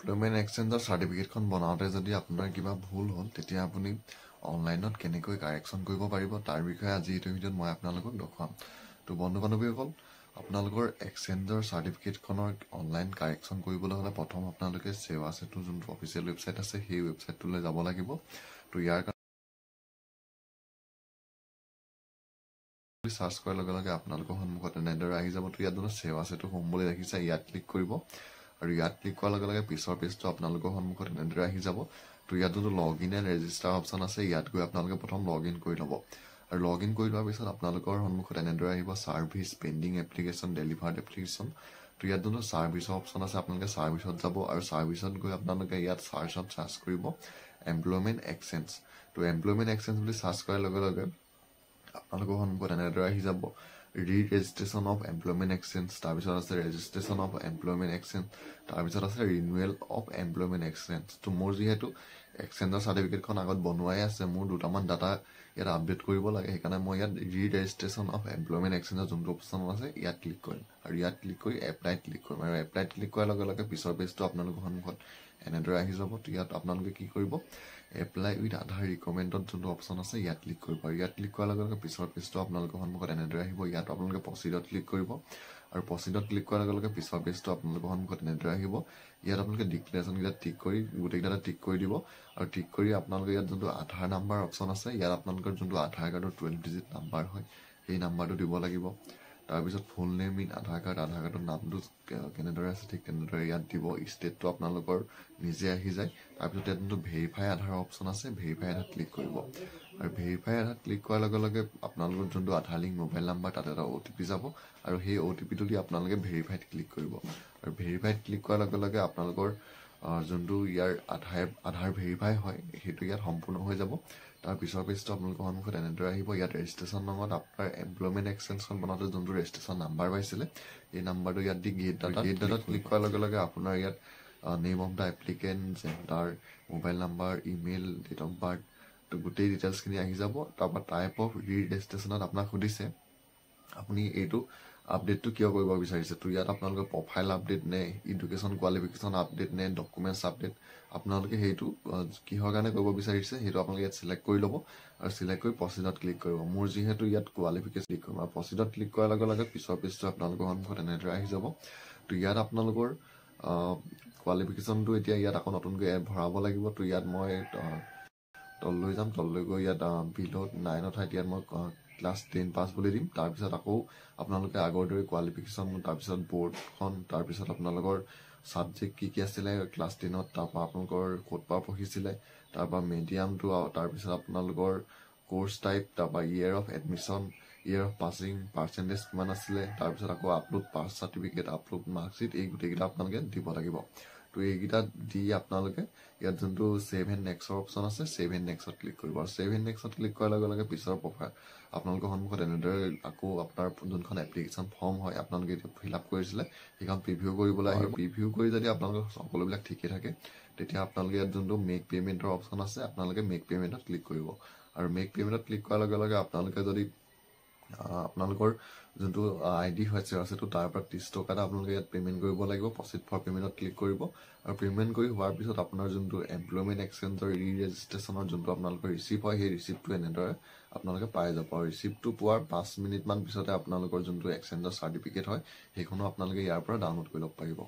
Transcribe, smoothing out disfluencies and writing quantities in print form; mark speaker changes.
Speaker 1: Employment এক্সচেঞ্জৰ চাৰ্টিফিকেটখন বনাওঁতে যদি আপোনাৰ কিবা ভুল হ'ল তেতিয়া আপুনি অনলাইনত কেনেকৈ কাৰেকশ্যন কৰিব পাৰিব তাৰ বিষয়ে আজি এইটো ভিডিঅ'ত মই আপোনালোকক দেখুৱাম। তো বন্ধু বান্ধৱীসকল, আপোনালোকৰ এক্সচেঞ্জৰ চাৰ্টিফিকেটখনৰ অনলাইন কাৰেকশ্যন কৰিবলৈ হ'লে প্ৰথম আপোনালোকে সেৱা সেতু যোনটো অফিচিয়েল ৱেবছাইট আছে সেই ৱেবছাইটটোলৈ যাব লাগিব। তো ইয়াৰ সাৰ্চ কৰাৰ লগে লগে আপোনালোকৰ সন্মুখত এনেদৰে আহি যাব। তো ইয়াত যোনটো সেৱা সেতু হোম বুলি দেখিছে ইয়াত ক্লিক কৰিব আৰু ইয়াত ক্লিক কৰাৰ লগে লগে পিছৰ পেজটো আপোনালোকৰ সন্মুখত এনেদৰে আহি যাব। তো ইয়াত যোনটো লগ ইন এণ্ড ৰেজিষ্টাৰ অপশ্যন আছে ইয়াত গৈ আপোনালোকে প্ৰথম লগ ইন কৰি ল'ব আৰু লগ ইন কৰি লোৱাৰ পিছত আপোনালোকৰ সন্মুখত এনেদৰে আহিব service pending application delivered application. তো ইয়াত যোনটো ছাৰ্ভিচৰ অপশ্যন আছে আপোনালোকে ছাৰ্ভিচত যাব আৰু ছাৰ্ভিচত গৈ আপোনালোকে ইয়াত চাৰ্চ কৰিব এমপ্লয়মেণ্ট এক্সচেঞ্জ। তো এমপ্লয়মেণ্ট এক্সচেঞ্জ বুলি চাৰ্চ কৰাৰ লগে লগে আপোনালোকৰ সন্মুখত এনেদৰে আহি যাব ৰি-ৰেজিষ্ট্ৰেশ্যন অফ এমপ্লয়মেণ্ট এক্সচেঞ্জ, তাৰপিছত আছে ৰেজিষ্ট্ৰেশ্যন অফ এমপ্লয়মেণ্ট এক্সচেঞ্জ, তাৰপিছত আছে ৰিনুৱেল অফ এমপ্লয়মেণ্ট এক্সচেঞ্জ। তো মোৰ যিহেতু এক্সচেঞ্জৰ চাৰ্টিফিকেটখন আগত বনোৱাই আছে, মোৰ দুটামান ডাটা ইয়াত আপডেট কৰিব লাগে, সেইকাৰণে মই ইয়াত ৰি-ৰেজিষ্ট্ৰেশ্যন অফ এমপ্লয়মেণ্ট এক্সচেঞ্জৰ যোনটো অপশ্যন আছে ইয়াত ক্লিক কৰিম আৰু ইয়াত ক্লিক কৰি এপ্লাইত ক্লিক কৰিম আৰু এপ্লাইত ক্লিক কৰাৰ লগে লগে পিছৰ পেজটো আপোনালোকৰ সন্মুখত এনেদৰে আহি যাব। তো ইয়াত আপোনালোকে কি কৰিব, এপ্লাই উইথ আধাৰ ৰিকমেণ্ডত যোনটো অপশ্যন আছে ইয়াত ক্লিক কৰিব আৰু ইয়াত ক্লিক কৰাৰ লগে লগে পিছৰ পেজটো আপোনালোকৰ সন্মুখত এনেদৰে আহিব। ইয়াত আপোনালোকে প্ৰচিডত ক্লিক কৰিব আৰু প্ৰচিডত ক্লিক কৰাৰ লগে লগে পিছৰ পেজটো আপোনালোকৰ সন্মুখত এনেদৰে আহিব। ইয়াত আপোনালোকে ডিক্লেৰেশ্যনকেইটা টিক কৰি গোটেইকেইটা টিক কৰি দিব আৰু টিক কৰি আপোনালোকে ইয়াত যোনটো আধাৰ নাম্বাৰ অপশ্যন আছে ইয়াত আপোনালোকৰ যোনটো আধাৰ কাৰ্ডৰ 12 ডিজিট নাম্বাৰ হয় সেই নাম্বাৰটো দিব লাগিব। তাৰপিছত ফুল নেম ইন আধাৰ কাৰ্ডৰ নামটো কেনেদৰে আছে ঠিক তেনেদৰে ইয়াত দিব। ষ্টেটটো আপোনালোকৰ নিজে আহি যায়। তাৰপিছত ইয়াত যোনটো ভেৰিফাই আধাৰ অপশ্যন আছে ভেৰিফাই আধাৰ ক্লিক কৰিব আৰু ভেৰিফাই আধাৰ ক্লিক কৰাৰ লগে লগে আপোনালোকৰ যোনটো আধাৰ লিংক মোবাইল নাম্বাৰ তাত এটা OTP যাব আৰু সেই OTPটো দি আপোনালোকে ভেৰিফাইড ক্লিক কৰিব আৰু ভেৰিফাইড ক্লিক কৰাৰ লগে লগে আপোনালোকৰ যোনটো ইয়াৰ আধাৰ ভেৰিফাই হয় সেইটো ইয়াত সম্পূৰ্ণ হৈ যাব। তাৰ পিছৰ পেজটো আপোনালোকৰ সন্মুখত এনেদৰে আহিব। ইয়াত ৰেজিষ্ট্ৰেশ্যন নম্বৰত আপোনাৰ এমপ্লয়মেণ্ট এক্সচেঞ্জখন বনাওঁতে যোনটো ৰেজিষ্ট্ৰেশ্যন নাম্বাৰ পাইছিলে এই নাম্বাৰটো ইয়াত দি গেট ডাটাত ক্লিক কৰাৰ লগে লগে আপোনাৰ ইয়াত name of the applicant, gender, mobile number, email, date of birth গোটেই ডিটেইলছখিনি আহি যাব। তাৰপৰা টাইপ অফ ৰি-ৰেজিষ্ট্ৰেশ্যনত আপোনাক সুধিছে আপুনি এইটো আপডেটটো কিয় কৰিব বিচাৰিছে। তো ইয়াত আপোনালোকে প্ৰফাইল আপডেট নে এডুকেশ্যন কোৱালিফিকেশ্যন আপডেট নে ডকুমেণ্টছ আপডেট আপোনালোকে সেইটো কিহৰ কাৰণে কৰিব বিচাৰিছে সেইটো আপোনালোকে ইয়াত চিলেক্ট কৰি ল'ব আৰু চিলেক্ট কৰি প্ৰচিডত ক্লিক কৰিব। মোৰ যিহেতু ইয়াত কোৱালিফিকেশ্যন ক্লিক কৰিম আৰু প্ৰচিডত ক্লিক কৰাৰ লগে লগে পিছৰ পেজটো আপোনালোকৰ সন্মুখত এনেদৰে আহি যাব। তো ইয়াত আপোনালোকৰ কোৱালিফিকেশ্যনটো এতিয়া ইয়াত আকৌ নতুনকৈ ভৰাব লাগিব। তো ইয়াত মই তললৈ যাম, তললৈ গৈ ইয়াত বিলত 9 ঠাইত ইয়াত মই ক্লাছ 10 পাছ বুলি দিম। তাৰপিছত আকৌ আপোনালোকে আগৰ দৰে কোৱালিফিকেশ্যন, তাৰপিছত বৰ্ডখন, তাৰপিছত আপোনালোকৰ ছাবজেক্ট কি আছিলে ক্লাছ 10ত, তাৰপৰা আপোনালোকৰ ক'ত পৰা পঢ়িছিলে, তাৰপৰা মিডিয়ামটো, তাৰপিছত আপোনালোকৰ কোৰ্চ টাইপ, তাৰপৰা year of admission, year of passing, percentage কিমান আছিলে, তাৰপিছত আকৌ upload pass certificate, upload marksheet এই গোটেইকেইটা আপোনালোকে দিব লাগিব। তো এইকেইটা দি আপোনালোকে ইয়াত যোনটো ছেভ এণ্ড নেক্সটৰ অপশ্যন আছে ছেভ এণ্ড নেক্সট ক্লিক কৰিব আৰু ছেভ এণ্ড নেক্সট ক্লিক কৰাৰ লগে লগে পিছৰ প্ৰফাইল আপোনালোকৰ সন্মুখত এনেদৰে আকৌ আপোনাৰ যোনখন এপ্লিকেশ্যন ফৰ্ম হয় আপোনালোকে এতিয়া ফিল আপ কৰিছিলে সেইখন প্ৰিভিউ কৰিবলৈ আহিব। প্ৰিভিউ কৰি যদি আপোনালোকৰ সকলোবিলাক ঠিকে থাকে তেতিয়া আপোনালোকে ইয়াত যোনটো মেক পে'মেণ্টৰ অপশ্যন আছে আপোনালোকে মেক পে'মেণ্টত ক্লিক কৰিব আৰু মেক পে'মেণ্টত ক্লিক কৰাৰ লগে লগে আপোনালোকে যদি আপোনালোকৰ যোনটো ID হৈছে সেইটো তাৰ পৰা 30 টকা এটা আপোনালোকে ইয়াত পে'মেণ্ট কৰিব লাগিব। প্ৰচিড ফৰ পে'মেণ্টত ক্লিক কৰিব আৰু পে'মেণ্ট কৰি হোৱাৰ পিছত আপোনাৰ যোনটো এমপ্লয়মেণ্ট এক্সচেঞ্জৰ ৰি-ৰেজিষ্ট্ৰেশ্যনৰ যোনটো আপোনালোকৰ ৰিচিপ্ট হয় সেই ৰিচিপ্টটো এনেদৰে আপোনালোকে পাই যাব আৰু ৰিচিপ্টটো পোৱাৰ 5 মিনিটমান পিছতে আপোনালোকৰ যোনটো এক্সচেঞ্জৰ চাৰ্টিফিকেট হয় সেইখনো আপোনালোকে ইয়াৰ পৰা ডাউনলোড কৰি ল'ব পাৰিব।